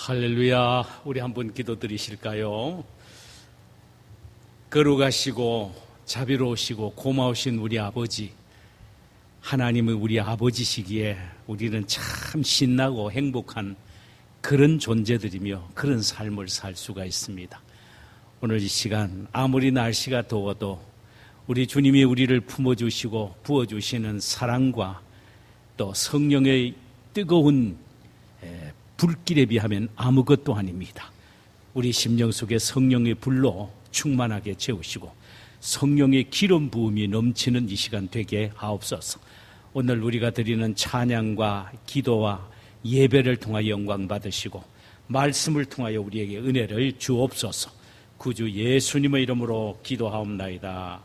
할렐루야. 우리 한번 기도 드리실까요? 거룩하시고 자비로우시고 고마우신 우리 아버지, 하나님은 우리 아버지시기에 우리는 참 신나고 행복한 그런 존재들이며 그런 삶을 살 수가 있습니다. 오늘 이 시간 아무리 날씨가 더워도 우리 주님이 우리를 품어주시고 부어주시는 사랑과 또 성령의 뜨거운 불길에 비하면 아무것도 아닙니다. 우리 심령 속에 성령의 불로 충만하게 채우시고 성령의 기름 부음이 넘치는 이 시간 되게 하옵소서. 오늘 우리가 드리는 찬양과 기도와 예배를 통하여 영광 받으시고 말씀을 통하여 우리에게 은혜를 주옵소서. 구주 예수님의 이름으로 기도하옵나이다.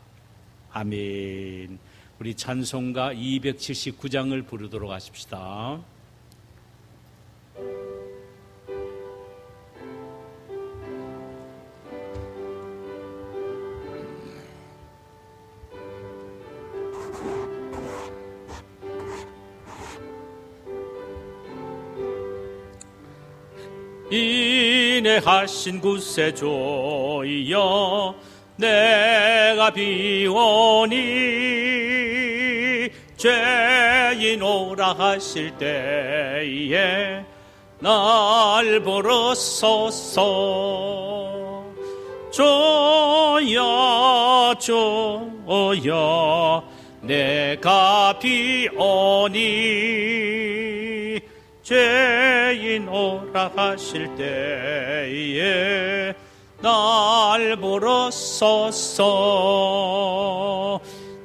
아멘. 우리 찬송가 279장을 부르도록 하십시다. 인내하신 구세주여 내가 비오니 죄인 오라 하실 때에 날 보러 소서. 주여 주여 내가 비오니 죄인 오라 하실 때에 날 보러 소서.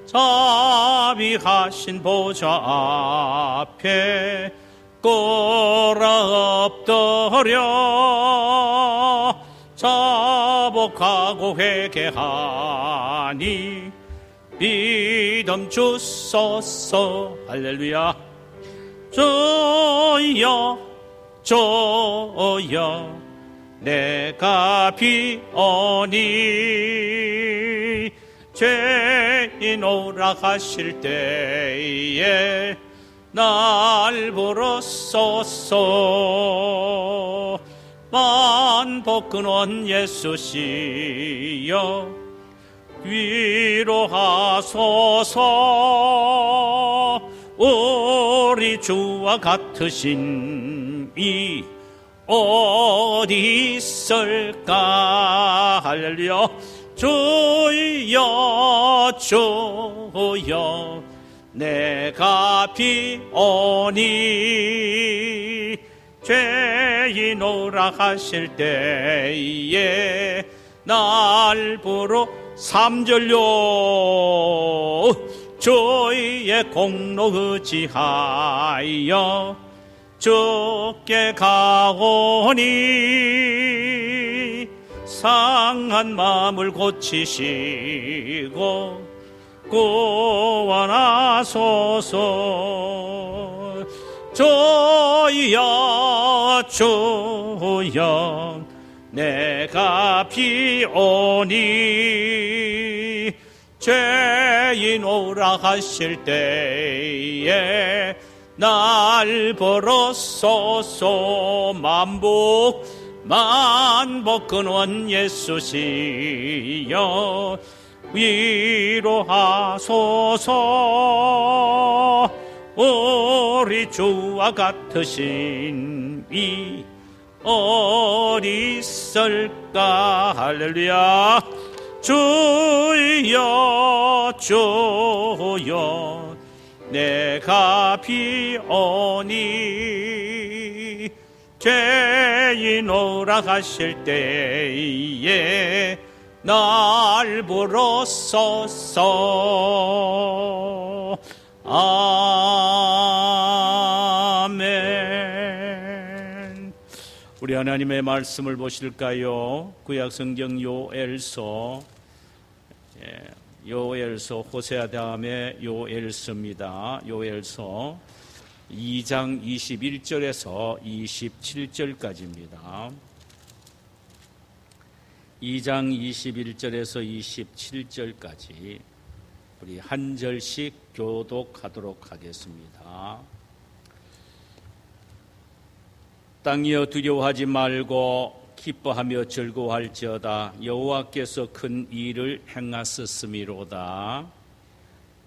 자비하신 보좌 앞에 꿇어 엎드려 자복하고 회개하니 믿음 주소서. 할렐루야. 주여 주여 내가 비오니 죄인 오라 하실 때에 날 보러 소서. 만복 근원 예수시여 위로하소서. 우리 주와 같으신 이 어디 있을까. 할렐루야. 주여 주여 내가 비오니 죄인 오라 하실 때에 날 보러 3절요 주의 공로 의지하여 주께 가오니 상한 마음을 고치시고 구원하소서. 주여 주여 내가 비오니 죄인 오라 하실 때에 날 보러 소서. 만복 근원 예수시여 위로하소서. 우리 주와 같으신 이 어디 있을까. 할렐루야. 주여 주여 내가 비오니 죄인 오라 하실 때에 날 보러 소서. 아멘. 우리 하나님의 말씀을 보실까요? 구약성경 요엘서 호세아 다음에 요엘서입니다. 요엘서 2장 21절에서 27절까지입니다. 2장 21절에서 27절까지 우리 한 절씩 교독하도록 하겠습니다. 땅이여 두려워하지 말고 기뻐하며 즐거워할지어다. 여호와께서 큰 일을 행하셨음이로다.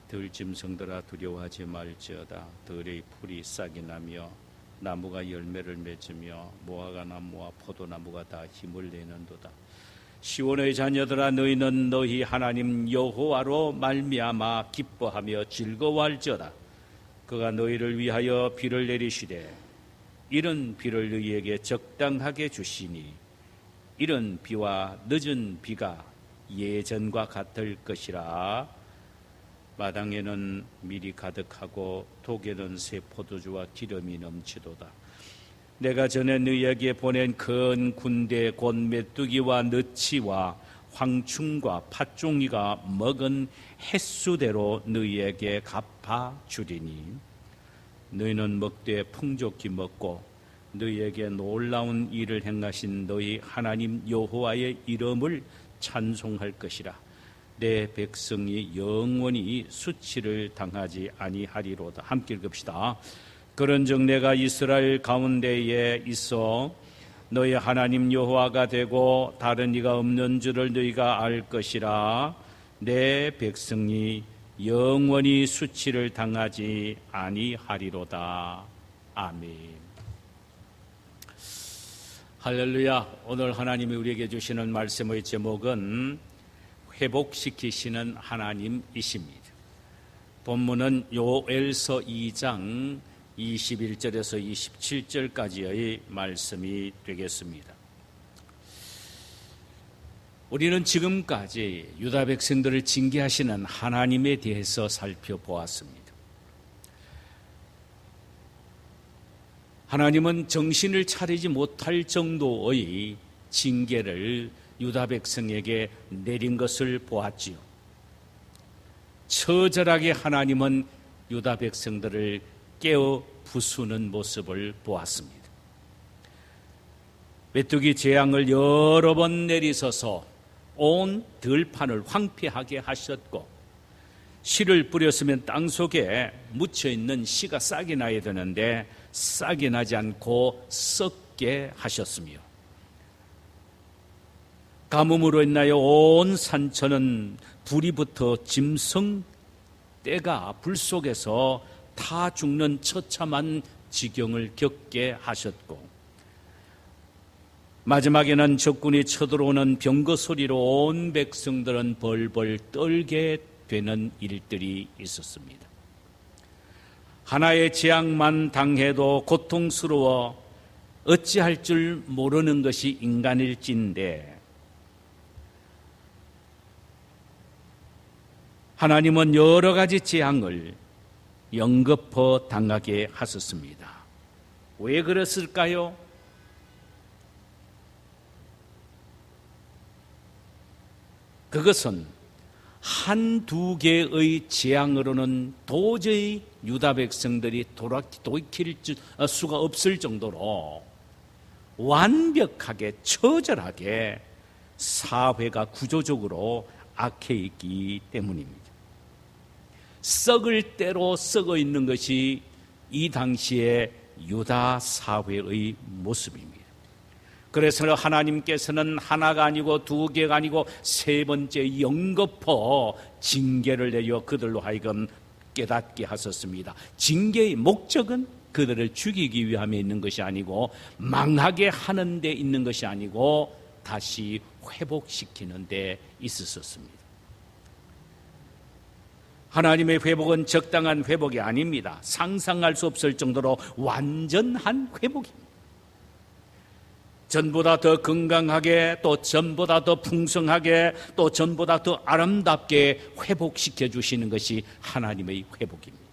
들짐승들아 두려워하지 말지어다. 들의 풀이 싹이 나며 나무가 열매를 맺으며 무화과 나무와 포도나무가 다 힘을 내는도다. 시온의 자녀들아 너희는 너희 하나님 여호와로 말미암아 기뻐하며 즐거워할지어다. 그가 너희를 위하여 비를 내리시되 이른 비를 너희에게 적당하게 주시니 이른 비와 늦은 비가 예전과 같을 것이라. 마당에는 밀이 가득하고 독에는 새 포도주와 기름이 넘치도다. 내가 전에 너희에게 보낸 큰 군대 곧 메뚜기와 너치와 황충과 팥종이가 먹은 횟수대로 너희에게 갚아 주리니 너희는 먹되 풍족히 먹고 너희에게 놀라운 일을 행하신 너희 하나님 여호와의 이름을 찬송할 것이라. 내 백성이 영원히 수치를 당하지 아니하리로다. 함께 읽읍시다. 그런즉 내가 이스라엘 가운데에 있어 너희 하나님 여호와가 되고 다른 이가 없는 줄을 너희가 알 것이라. 내 백성이 영원히 수치를 당하지 아니하리로다. 아멘. 할렐루야. 오늘 하나님이 우리에게 주시는 말씀의 제목은 회복시키시는 하나님이십니다. 본문은 요엘서 2장 21절에서 27절까지의 말씀이 되겠습니다. 우리는 지금까지 유다 백성들을 징계하시는 하나님에 대해서 살펴보았습니다. 하나님은 정신을 차리지 못할 정도의 징계를 유다 백성에게 내린 것을 보았지요. 처절하게 하나님은 유다 백성들을 깨어 부수는 모습을 보았습니다. 메뚜기 재앙을 여러 번 내리셔서 온 들판을 황폐하게 하셨고, 씨를 뿌렸으면 땅 속에 묻혀있는 씨가 싹이 나야 되는데 싹이 나지 않고 썩게 하셨으며, 가뭄으로 인하여 온 산천은 불이 붙어 짐승 떼가 불 속에서 타 죽는 처참한 지경을 겪게 하셨고, 마지막에는 적군이 쳐들어오는 병거 소리로 온 백성들은 벌벌 떨게 되는 일들이 있었습니다. 하나의 재앙만 당해도 고통스러워 어찌할 줄 모르는 것이 인간일진데, 하나님은 여러 가지 재앙을 연거푸 당하게 하셨습니다. 왜 그랬을까요? 그것은 한두 개의 재앙으로는 도저히 유다 백성들이 돌이킬 수가 없을 정도로 완벽하게 처절하게 사회가 구조적으로 악해 있기 때문입니다. 썩을 대로 썩어 있는 것이 이 당시의 유다 사회의 모습입니다. 그래서 하나님께서는 하나가 아니고 두 개가 아니고 세 번째 연거푸 징계를 내려 그들로 하여금 깨닫게 하셨습니다. 징계의 목적은 그들을 죽이기 위함에 있는 것이 아니고, 망하게 하는 데 있는 것이 아니고, 다시 회복시키는 데 있었습니다. 하나님의 회복은 적당한 회복이 아닙니다. 상상할 수 없을 정도로 완전한 회복입니다. 전보다 더 건강하게, 또 전보다 더 풍성하게, 또 전보다 더 아름답게 회복시켜 주시는 것이 하나님의 회복입니다.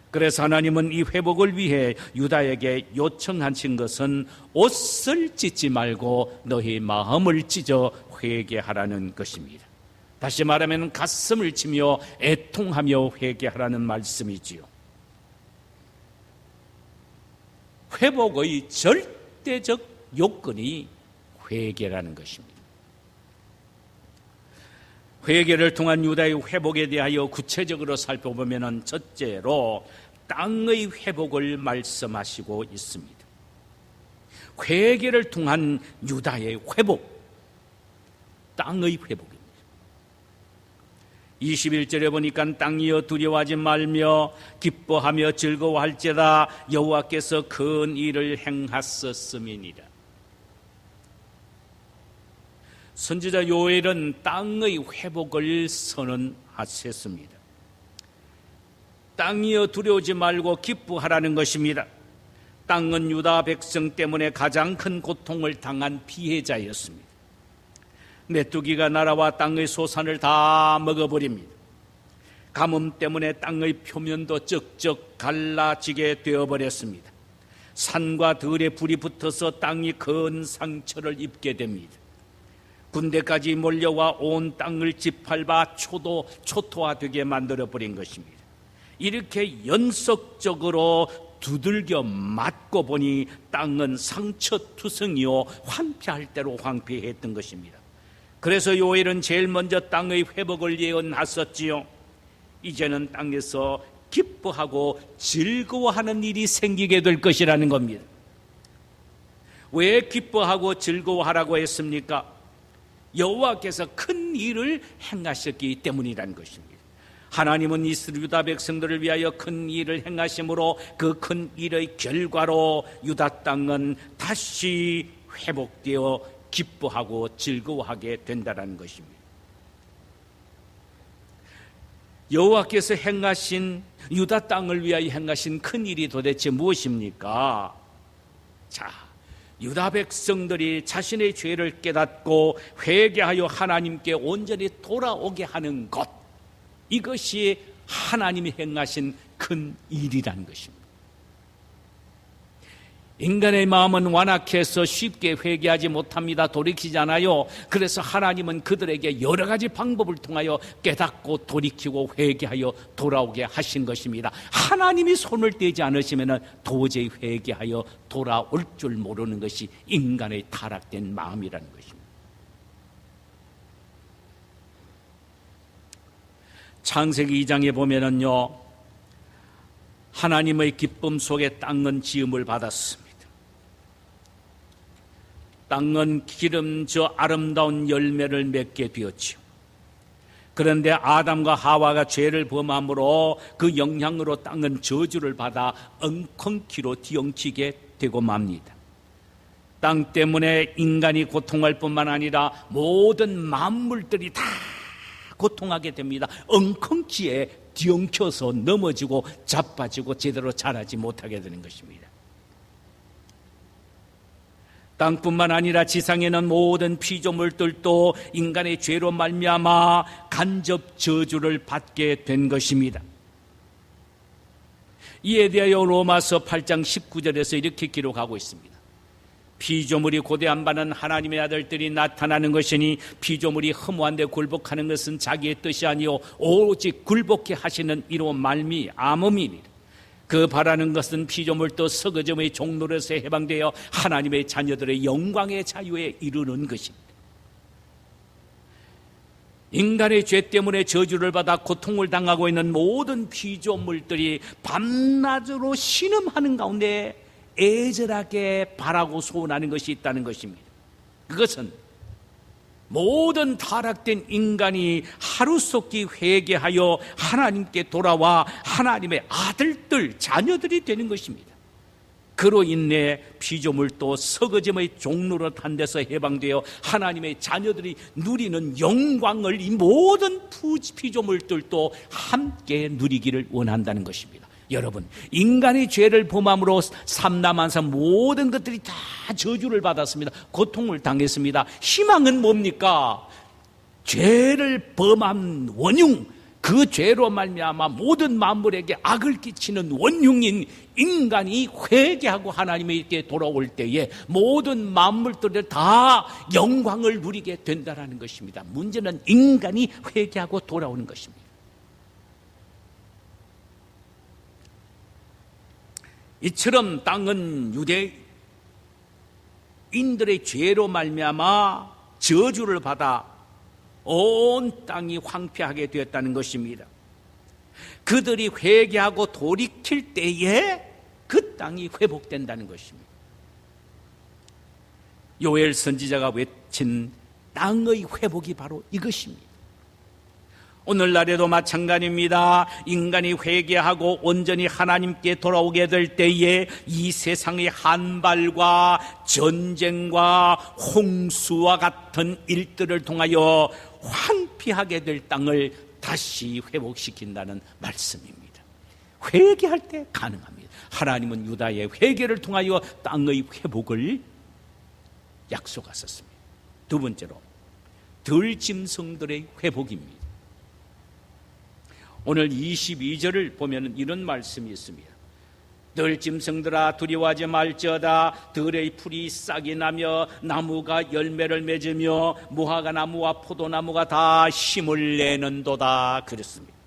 그래서 하나님은 이 회복을 위해 유다에게 요청하신 것은 옷을 찢지 말고 너희 마음을 찢어 회개하라는 것입니다. 다시 말하면 가슴을 치며 애통하며 회개하라는 말씀이지요. 회복의 절대적 요건이 회개라는 것입니다. 회개를 통한 유다의 회복에 대하여 구체적으로 살펴보면 첫째로 땅의 회복을 말씀하시고 있습니다. 회개를 통한 유다의 회복, 땅의 회복입니다. 21절에 보니까 땅이여 두려워하지 말며 기뻐하며 즐거워할지라 여호와께서 큰 일을 행하셨음이니라. 선지자 요엘은 땅의 회복을 선언하셨습니다. 땅이여 두려워하지 말고 기뻐하라는 것입니다. 땅은 유다 백성 때문에 가장 큰 고통을 당한 피해자였습니다. 메뚜기가 날아와 땅의 소산을 다 먹어버립니다. 가뭄 때문에 땅의 표면도 쩍쩍 갈라지게 되어버렸습니다. 산과 들에 불이 붙어서 땅이 큰 상처를 입게 됩니다. 군대까지 몰려와 온 땅을 짓밟아 초토화되게 만들어버린 것입니다. 이렇게 연속적으로 두들겨 맞고 보니 땅은 상처투성이요 황폐할 대로 황폐했던 것입니다. 그래서 요엘은 제일 먼저 땅의 회복을 예언하셨지요. 이제는 땅에서 기뻐하고 즐거워하는 일이 생기게 될 것이라는 겁니다. 왜 기뻐하고 즐거워하라고 했습니까? 여호와께서 큰 일을 행하셨기 때문이라는 것입니다. 하나님은 이스라엘 유다 백성들을 위하여 큰 일을 행하심으로 그 큰 일의 결과로 유다 땅은 다시 회복되어 기뻐하고 즐거워하게 된다는 것입니다. 여호와께서 행하신 유다 땅을 위하여 행하신 큰 일이 도대체 무엇입니까? 자, 유다 백성들이 자신의 죄를 깨닫고 회개하여 하나님께 온전히 돌아오게 하는 것, 이것이 하나님이 행하신 큰 일이라는 것입니다. 인간의 마음은 완악해서 쉽게 회개하지 못합니다. 돌이키잖아요. 그래서 하나님은 그들에게 여러 가지 방법을 통하여 깨닫고 돌이키고 회개하여 돌아오게 하신 것입니다. 하나님이 손을 떼지 않으시면 도저히 회개하여 돌아올 줄 모르는 것이 인간의 타락된 마음이라는 것입니다. 창세기 2장에 보면은요, 하나님의 기쁨 속에 땅은 지음을 받았습니다. 땅은 기름져 아름다운 열매를 맺게 되었지요. 그런데 아담과 하와가 죄를 범함으로 그 영향으로 땅은 저주를 받아 엉겅퀴로 뒤엉키게 되고 맙니다. 땅 때문에 인간이 고통할 뿐만 아니라 모든 만물들이 다 고통하게 됩니다. 엉겅퀴에 뒤엉켜서 넘어지고 자빠지고 제대로 자라지 못하게 되는 것입니다. 땅뿐만 아니라 지상에는 모든 피조물들도 인간의 죄로 말미암아 간접 저주를 받게 된 것입니다. 이에 대하여 로마서 8장 19절에서 이렇게 기록하고 있습니다. 피조물이 고대한 바는 하나님의 아들들이 나타나는 것이니 피조물이 허무한데 굴복하는 것은 자기의 뜻이 아니요 오직 굴복해 하시는 이로 말미암음이니라. 그 바라는 것은 피조물도 서거점의 종노릇에 해방되어 하나님의 자녀들의 영광의 자유에 이르는 것입니다. 인간의 죄 때문에 저주를 받아 고통을 당하고 있는 모든 피조물들이 밤낮으로 신음하는 가운데 애절하게 바라고 소원하는 것이 있다는 것입니다. 그것은 모든 타락된 인간이 하루속히 회개하여 하나님께 돌아와 하나님의 아들들, 자녀들이 되는 것입니다. 그로 인해 피조물도 서거짐의 종노릇한 데서 해방되어 하나님의 자녀들이 누리는 영광을 이 모든 피조물들도 함께 누리기를 원한다는 것입니다. 여러분, 인간의 죄를 범함으로 삼남한사 모든 것들이 다 저주를 받았습니다. 고통을 당했습니다. 희망은 뭡니까? 죄를 범한 원흉, 그 죄로 말미암아 모든 만물에게 악을 끼치는 원흉인 인간이 회개하고 하나님에게 돌아올 때에 모든 만물들이 다 영광을 누리게 된다는 것입니다. 문제는 인간이 회개하고 돌아오는 것입니다. 이처럼 땅은 유대인들의 죄로 말미암아 저주를 받아 온 땅이 황폐하게 되었다는 것입니다. 그들이 회개하고 돌이킬 때에 그 땅이 회복된다는 것입니다. 요엘 선지자가 외친 땅의 회복이 바로 이것입니다. 오늘날에도 마찬가지입니다. 인간이 회개하고 온전히 하나님께 돌아오게 될 때에 이 세상의 한발과 전쟁과 홍수와 같은 일들을 통하여 황폐하게 될 땅을 다시 회복시킨다는 말씀입니다. 회개할 때 가능합니다. 하나님은 유다의 회개를 통하여 땅의 회복을 약속하셨습니다. 두 번째로 들짐승들의 회복입니다. 오늘 22절을 보면 이런 말씀이 있습니다. 들짐승들아 두려워하지 말지어다. 들의 풀이 싹이 나며 나무가 열매를 맺으며 무화과 나무와 포도나무가 다 힘을 내는도다. 그랬습니다.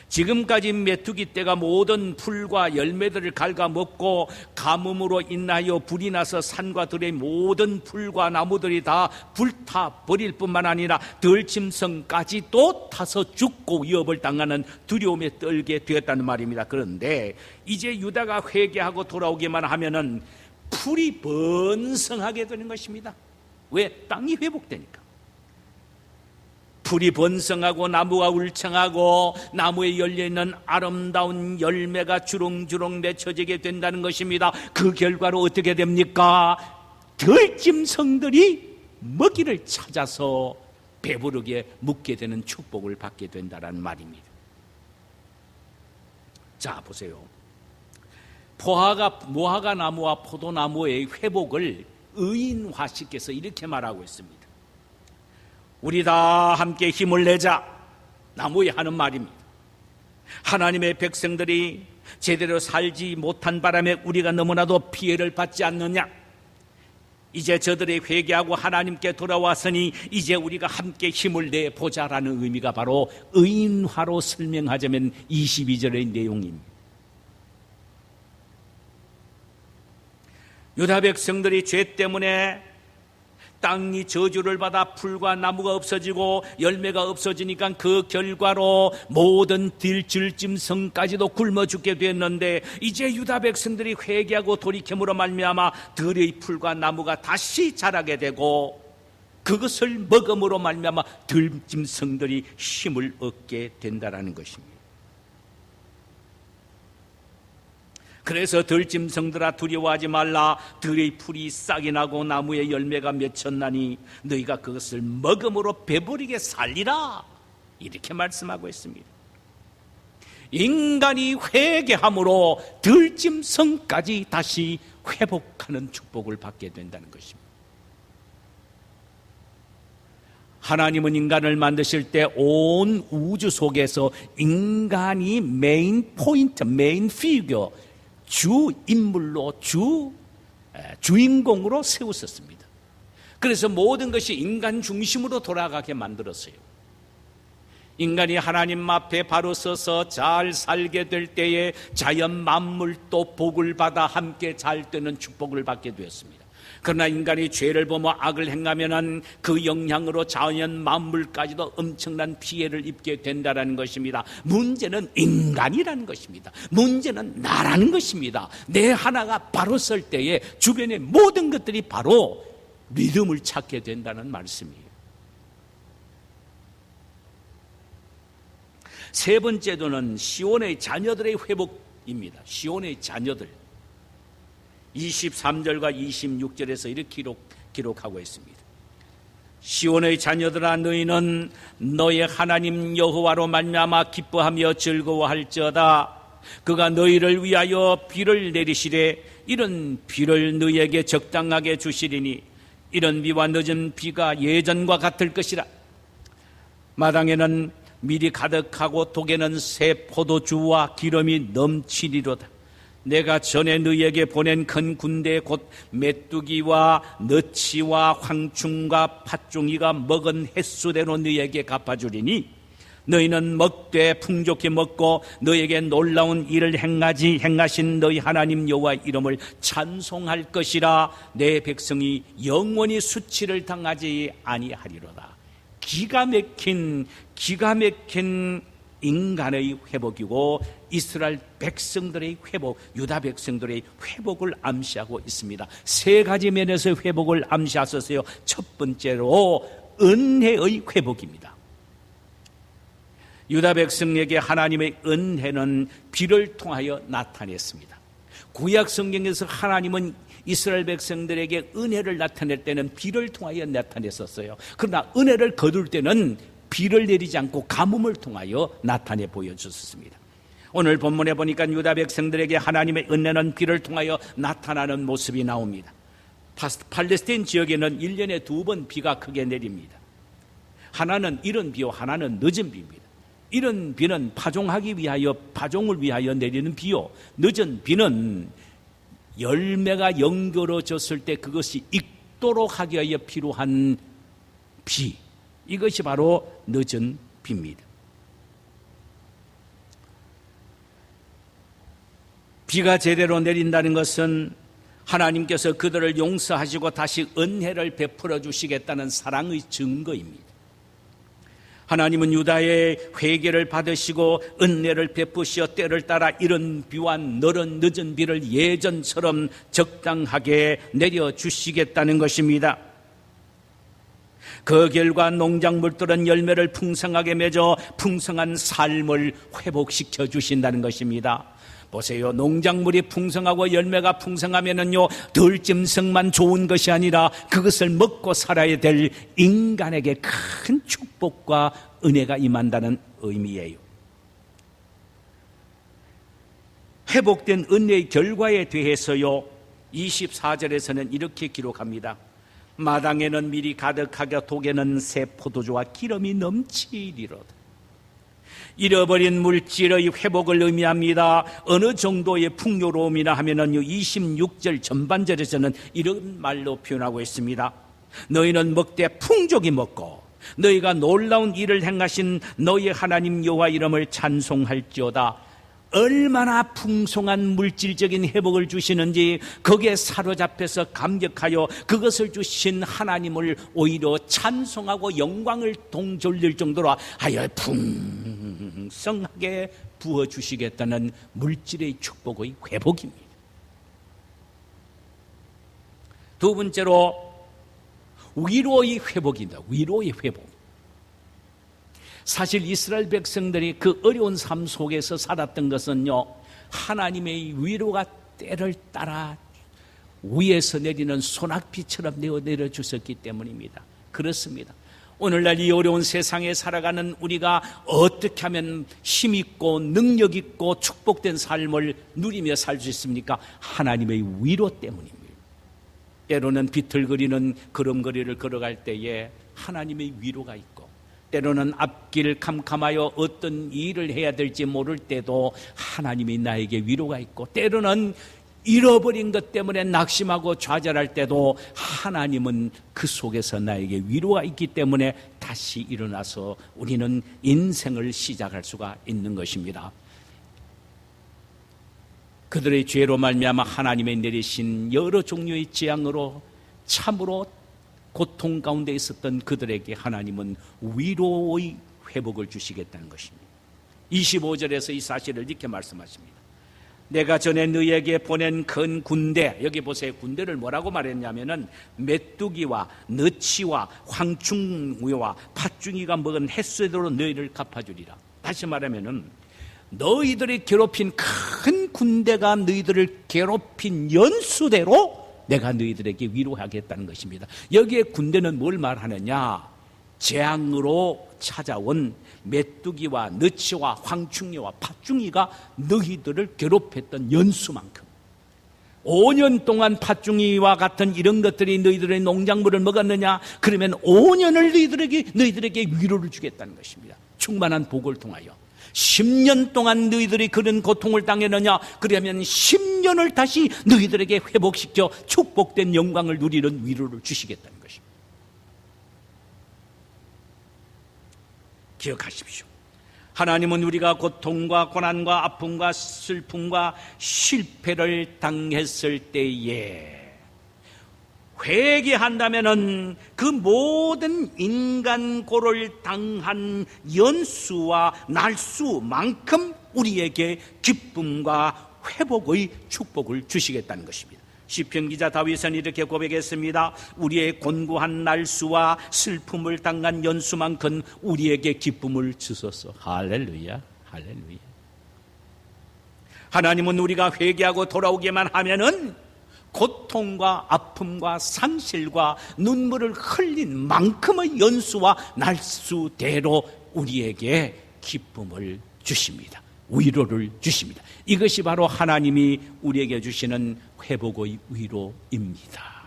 지금까지 메뚜기 떼가 모든 풀과 열매들을 갉아먹고 가뭄으로 인하여 불이 나서 산과 들의 모든 풀과 나무들이 다 불타버릴 뿐만 아니라 들짐승까지도 타서 죽고 위협을 당하는 두려움에 떨게 되었다는 말입니다. 그런데 이제 유다가 회개하고 돌아오기만 하면은 풀이 번성하게 되는 것입니다. 왜? 땅이 회복되니까. 풀이 번성하고 나무가 울창하고 나무에 열려있는 아름다운 열매가 주렁주렁 맺혀지게 된다는 것입니다. 그 결과로 어떻게 됩니까? 들짐승들이 먹이를 찾아서 배부르게 묵게 되는 축복을 받게 된다는 말입니다. 자, 보세요. 무화과 나무와 포도나무의 회복을 의인화시켜서 이렇게 말하고 있습니다. 우리 다 함께 힘을 내자. 나무에 하는 말입니다. 하나님의 백성들이 제대로 살지 못한 바람에 우리가 너무나도 피해를 받지 않느냐. 이제 저들이 회개하고 하나님께 돌아왔으니 이제 우리가 함께 힘을 내보자라는 의미가 바로 의인화로 설명하자면 22절의 내용입니다. 유다 백성들이 죄 때문에 땅이 저주를 받아 풀과 나무가 없어지고 열매가 없어지니까 그 결과로 모든 들짐승까지도 굶어 죽게 됐는데 이제 유다 백성들이 회개하고 돌이킴으로 말미암아 들의 풀과 나무가 다시 자라게 되고 그것을 먹음으로 말미암아 들짐승들이 힘을 얻게 된다는 것입니다. 그래서 들짐승들아 두려워하지 말라. 들의 풀이 싹이 나고 나무에 열매가 맺혔나니 너희가 그것을 먹음으로 배부르게 살리라. 이렇게 말씀하고 있습니다. 인간이 회개함으로 들짐승까지 다시 회복하는 축복을 받게 된다는 것입니다. 하나님은 인간을 만드실 때 온 우주 속에서 인간이 메인 포인트, 메인 피규어, 주 인물로 주인공으로 세웠었습니다. 그래서 모든 것이 인간 중심으로 돌아가게 만들었어요. 인간이 하나님 앞에 바로 서서 잘 살게 될 때에 자연 만물도 복을 받아 함께 잘 되는 축복을 받게 되었습니다. 그러나 인간이 죄를 범하 악을 행하면 그 영향으로 자연 만물까지도 엄청난 피해를 입게 된다는 것입니다. 문제는 인간이라는 것입니다. 문제는 나라는 것입니다. 내 하나가 바로 설 때에 주변의 모든 것들이 바로 리듬을 찾게 된다는 말씀이에요. 세 번째로는 시온의 자녀들의 회복입니다. 시온의 자녀들. 23절과 26절에서 이렇게 기록하고 있습니다. 시온의 자녀들아 너희는 너의 하나님 여호와로 말미암아 기뻐하며 즐거워할지어다. 그가 너희를 위하여 비를 내리시되 이런 비를 너희에게 적당하게 주시리니 이런 비와 늦은 비가 예전과 같을 것이라. 마당에는 밀이 가득하고 독에는 새 포도주와 기름이 넘치리로다. 내가 전에 너희에게 보낸 큰 군대 곧 메뚜기와 너치와 황충과 팥종이가 먹은 횟수대로 너희에게 갚아주리니 너희는 먹되 풍족히 먹고 너희에게 놀라운 일을 행하신 너희 하나님 여호와 이름을 찬송할 것이라. 내 백성이 영원히 수치를 당하지 아니하리로다. 기가 막힌 인간의 회복이고 이스라엘 백성들의 회복, 유다 백성들의 회복을 암시하고 있습니다. 세 가지 면에서 회복을 암시하셨어요. 첫 번째로 은혜의 회복입니다. 유다 백성에게 하나님의 은혜는 비를 통하여 나타냈습니다. 구약 성경에서 하나님은 이스라엘 백성들에게 은혜를 나타낼 때는 비를 통하여 나타냈었어요. 그러나 은혜를 거둘 때는 비를 내리지 않고 가뭄을 통하여 나타내 보여주셨습니다. 오늘 본문에 보니까 유다 백성들에게 하나님의 은혜는 비를 통하여 나타나는 모습이 나옵니다. 팔레스타인 지역에는 1년에 2번 비가 크게 내립니다. 하나는 이른 비요, 하나는 늦은 비입니다. 이른 비는 파종을 위하여 내리는 비요, 늦은 비는 열매가 연결어졌을 때 그것이 익도록 하기 위하여 필요한 비, 이것이 바로 늦은 비입니다. 비가 제대로 내린다는 것은 하나님께서 그들을 용서하시고 다시 은혜를 베풀어 주시겠다는 사랑의 증거입니다. 하나님은 유다의 회개를 받으시고 은혜를 베푸시어 때를 따라 이른 비와 너른 늦은 비를 예전처럼 적당하게 내려주시겠다는 것입니다. 그 결과 농작물들은 열매를 풍성하게 맺어 풍성한 삶을 회복시켜 주신다는 것입니다. 보세요. 농작물이 풍성하고 열매가 풍성하면은요, 들짐승만 좋은 것이 아니라 그것을 먹고 살아야 될 인간에게 큰 축복과 은혜가 임한다는 의미예요. 회복된 은혜의 결과에 대해서요, 24절에서는 이렇게 기록합니다. 마당에는 밀이 가득하게 독에는 새 포도주와 기름이 넘치리로다. 잃어버린 물질의 회복을 의미합니다. 어느 정도의 풍요로움이나 하면은요, 26절 전반절에서는 이런 말로 표현하고 있습니다. 너희는 먹되 풍족히 먹고 너희가 놀라운 일을 행하신 너희 하나님 여호와 이름을 찬송할지어다. 얼마나 풍성한 물질적인 회복을 주시는지 거기에 사로잡혀서 감격하여 그것을 주신 하나님을 오히려 찬송하고 영광을 동돌릴 정도로 하여 풍성하게 부어주시겠다는 물질의 축복의 회복입니다. 두 번째로 위로의 회복입니다. 위로의 회복. 사실 이스라엘 백성들이 그 어려운 삶 속에서 살았던 것은요, 하나님의 위로가 때를 따라 위에서 내리는 소낙비처럼 내려주셨기 때문입니다. 그렇습니다. 오늘날 이 어려운 세상에 살아가는 우리가 어떻게 하면 힘있고 능력있고 축복된 삶을 누리며 살 수 있습니까? 하나님의 위로 때문입니다. 때로는 비틀거리는 걸음걸이를 걸어갈 때에 하나님의 위로가 있고, 때로는 앞길 캄캄하여 어떤 일을 해야 될지 모를 때도 하나님이 나에게 위로가 있고, 때로는 잃어버린 것 때문에 낙심하고 좌절할 때도 하나님은 그 속에서 나에게 위로가 있기 때문에 다시 일어나서 우리는 인생을 시작할 수가 있는 것입니다. 그들의 죄로 말미암아 하나님의 내리신 여러 종류의 재앙으로 참으로 고통 가운데 있었던 그들에게 하나님은 위로의 회복을 주시겠다는 것입니다. 25절에서 이 사실을 이렇게 말씀하십니다. 내가 전에 너희에게 보낸 큰 군대, 여기 보세요. 군대를 뭐라고 말했냐면은 메뚜기와 너치와 황충우와 팥중이가 먹은 햇새대로 너희를 갚아주리라. 다시 말하면은 너희들이 괴롭힌 큰 군대가 너희들을 괴롭힌 연수대로 내가 너희들에게 위로하겠다는 것입니다. 여기에 군대는 뭘 말하느냐? 재앙으로 찾아온 메뚜기와 너치와 황충이와 팥중이가 너희들을 괴롭혔던 연수만큼, 5년 동안 팥중이와 같은 이런 것들이 너희들의 농작물을 먹었느냐? 그러면 5년을 너희들에게 위로를 주겠다는 것입니다. 충만한 복을 통하여. 10년 동안 너희들이 그런 고통을 당했느냐? 그러면 10년을 다시 너희들에게 회복시켜 축복된 영광을 누리는 위로를 주시겠다는 것입니다. 기억하십시오. 하나님은 우리가 고통과 고난과 아픔과 슬픔과 실패를 당했을 때에 회개한다면은 그 모든 인간고를 당한 연수와 날수만큼 우리에게 기쁨과 회복의 축복을 주시겠다는 것입니다. 시편 기자 다윗은 이렇게 고백했습니다. 우리의 곤고한 날수와 슬픔을 당한 연수만큼 우리에게 기쁨을 주소서. 할렐루야, 할렐루야. 하나님은 우리가 회개하고 돌아오기만 하면은 고통과 아픔과 상실과 눈물을 흘린 만큼의 연수와 날수대로 우리에게 기쁨을 주십니다. 위로를 주십니다. 이것이 바로 하나님이 우리에게 주시는 회복의 위로입니다.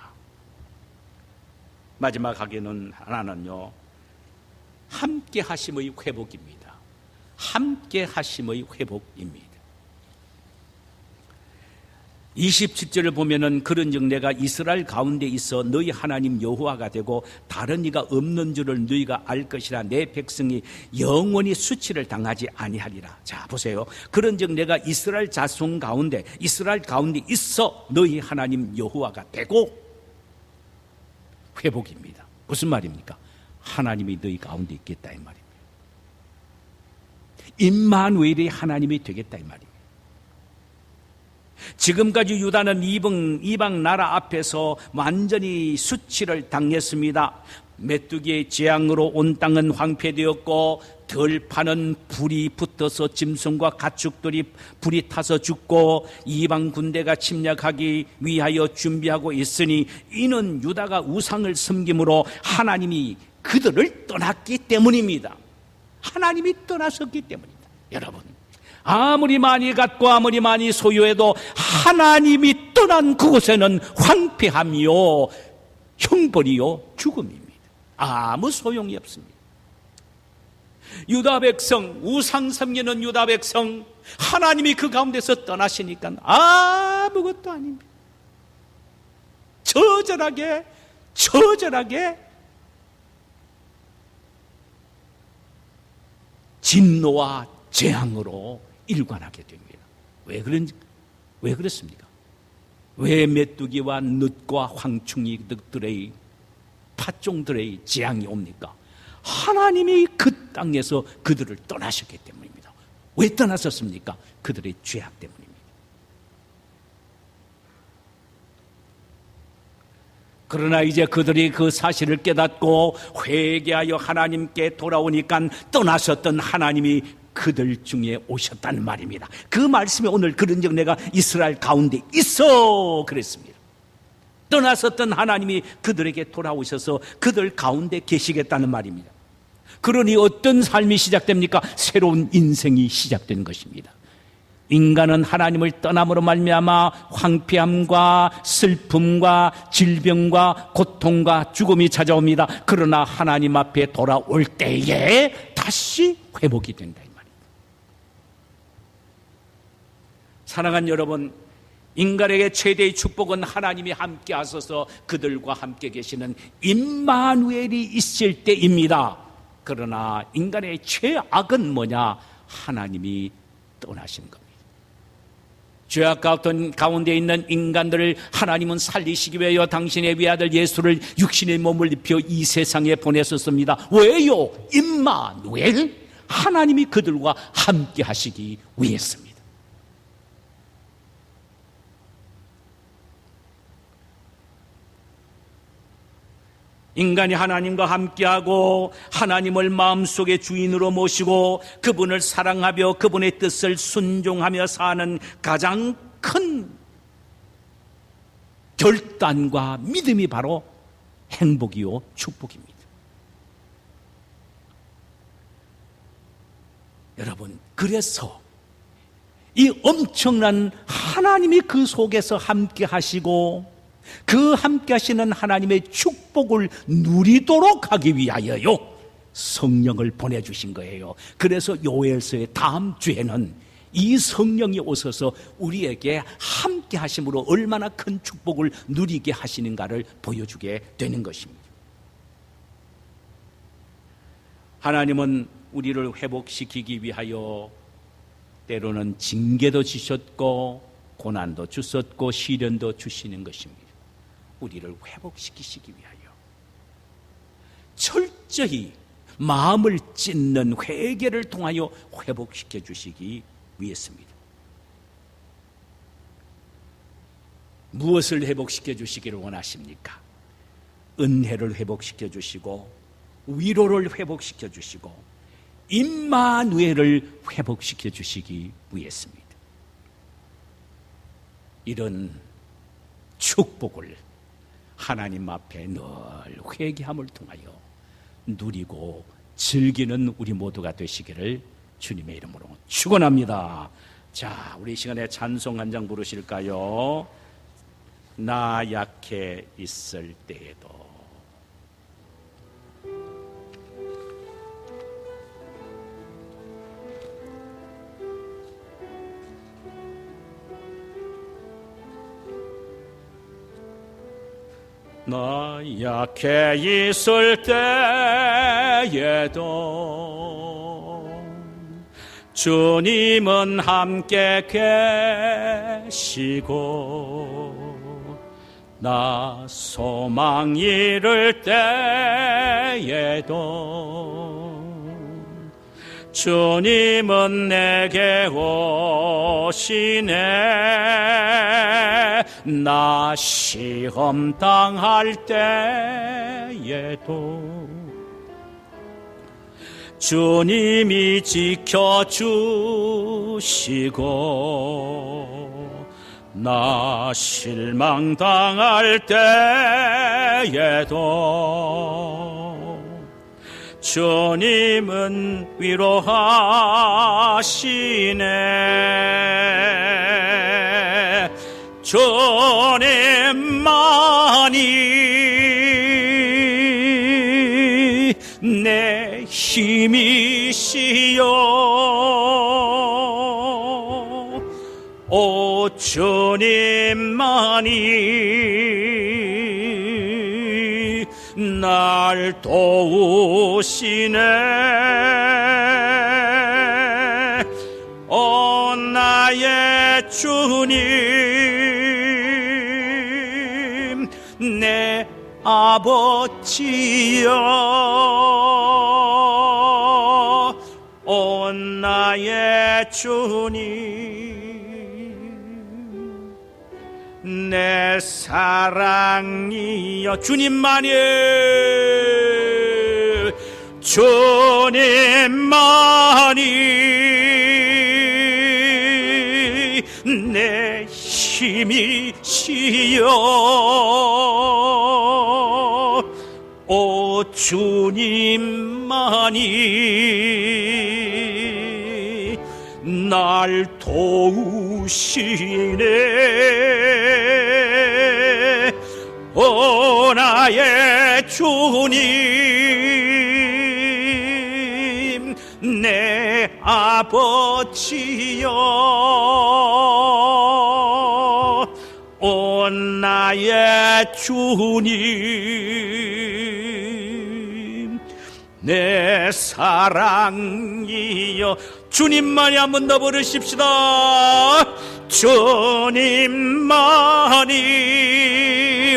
마지막 하기는 하나는요, 함께 하심의 회복입니다. 함께 하심의 회복입니다. 27절을 보면은 그런즉 내가 이스라엘 가운데 있어 너희 하나님 여호와가 되고 다른 이가 없는 줄을 너희가 알 것이라. 내 백성이 영원히 수치를 당하지 아니하리라. 자, 보세요. 그런즉 내가 이스라엘 자손 가운데 있어 너희 하나님 여호와가 되고, 회복입니다. 무슨 말입니까? 하나님이 너희 가운데 있겠다 이 말입니다. 임마누엘이 하나님이 되겠다 이 말입니다. 지금까지 유다는 이방 나라 앞에서 완전히 수치를 당했습니다. 메뚜기의 재앙으로 온 땅은 황폐되었고 들판은 불이 붙어서 짐승과 가축들이 불이 타서 죽고 이방 군대가 침략하기 위하여 준비하고 있으니 이는 유다가 우상을 섬김으로 하나님이 그들을 떠났기 때문입니다. 하나님이 떠나셨기 때문입니다. 여러분, 아무리 많이 갖고 아무리 많이 소유해도 하나님이 떠난 그곳에는 황폐함이요 형벌이요 죽음입니다. 아무 소용이 없습니다. 유다 백성, 우상 섬기는 유다 백성, 하나님이 그 가운데서 떠나시니까 아무것도 아닙니다. 처절하게 진노와 재앙으로 일관하게 됩니다. 왜 그렇습니까? 왜 메뚜기와 늑과 황충이들의 팥종들의 재앙이 옵니까? 하나님이 그 땅에서 그들을 떠나셨기 때문입니다. 왜 떠나셨습니까? 그들의 죄악 때문입니다. 그러나 이제 그들이 그 사실을 깨닫고 회개하여 하나님께 돌아오니까 떠나셨던 하나님이 그들 중에 오셨다는 말입니다. 그 말씀이 오늘 그런즉 내가 이스라엘 가운데 있어 그랬습니다. 떠나섰던 하나님이 그들에게 돌아오셔서 그들 가운데 계시겠다는 말입니다. 그러니 어떤 삶이 시작됩니까? 새로운 인생이 시작된 것입니다. 인간은 하나님을 떠남으로 말미암아 황폐함과 슬픔과 질병과 고통과 죽음이 찾아옵니다. 그러나 하나님 앞에 돌아올 때에 다시 회복이 된다 이 말입니다. 사랑하는 여러분, 인간에게 최대의 축복은 하나님이 함께 하셔서 그들과 함께 계시는 임마누엘이 있을 때입니다. 그러나 인간의 최악은 뭐냐? 하나님이 떠나신 겁니다. 죄악 가운데 있는 인간들을 하나님은 살리시기 위하여 당신의 외아들 예수를 육신의 몸을 입혀 이 세상에 보내셨습니다. 왜요? 임마누엘, 하나님이 그들과 함께 하시기 위해서입니다. 인간이 하나님과 함께하고 하나님을 마음속에 주인으로 모시고 그분을 사랑하며 그분의 뜻을 순종하며 사는 가장 큰 결단과 믿음이 바로 행복이요 축복입니다. 여러분, 그래서 이 엄청난 하나님이 그 속에서 함께 하시고 그 함께 하시는 하나님의 축복을 누리도록 하기 위하여요 성령을 보내주신 거예요. 그래서 요엘서의 다음 주에는 이 성령이 오셔서 우리에게 함께 하심으로 얼마나 큰 축복을 누리게 하시는가를 보여주게 되는 것입니다. 하나님은 우리를 회복시키기 위하여 때로는 징계도 주셨고 고난도 주셨고 시련도 주시는 것입니다. 우리를 회복시키시기 위하여 철저히 마음을 찢는 회개를 통하여 회복시켜 주시기 위해서입니다. 무엇을 회복시켜 주시기를 원하십니까? 은혜를 회복시켜 주시고 위로를 회복시켜 주시고 임마누엘을 회복시켜 주시기 위해서입니다. 이런 축복을 하나님 앞에 늘 회개함을 통하여 누리고 즐기는 우리 모두가 되시기를 주님의 이름으로 축원합니다. 자, 우리 이 시간에 찬송 한 장 부르실까요? 나 약해 있을 때에도. 나 약해 있을 때에도 주님은 함께 계시고 나 소망 잃을 때에도 주님은 내게 오시네. 나 시험 당할 때에도 주님이 지켜주시고 나 실망 당할 때에도 주님은 위로하시네. 주님만이 내 힘이시여. 오 주님만이 날 도우시네. 오 나의 주님 내 아버지여. 오 나의 주님 내 사랑이여. 주님만이 내 힘이시여. 오 주님만이 날 도우시네. 오 나의 주님 내 아버지여. 오 나의 주님 내 사랑이여. 주님만이 한 번 더 부르십시다. 주님만이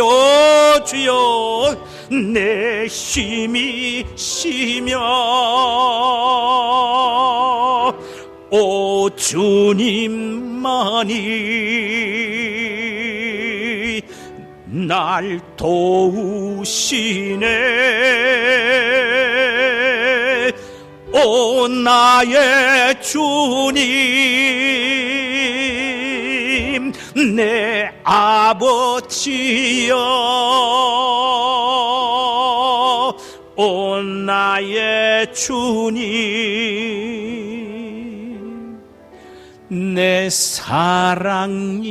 오 주여 내 힘이시며. 오 주님만이 날 도우시네. 오 나의 주님 내 아버지여. 오 나의 주님 내 사랑이여.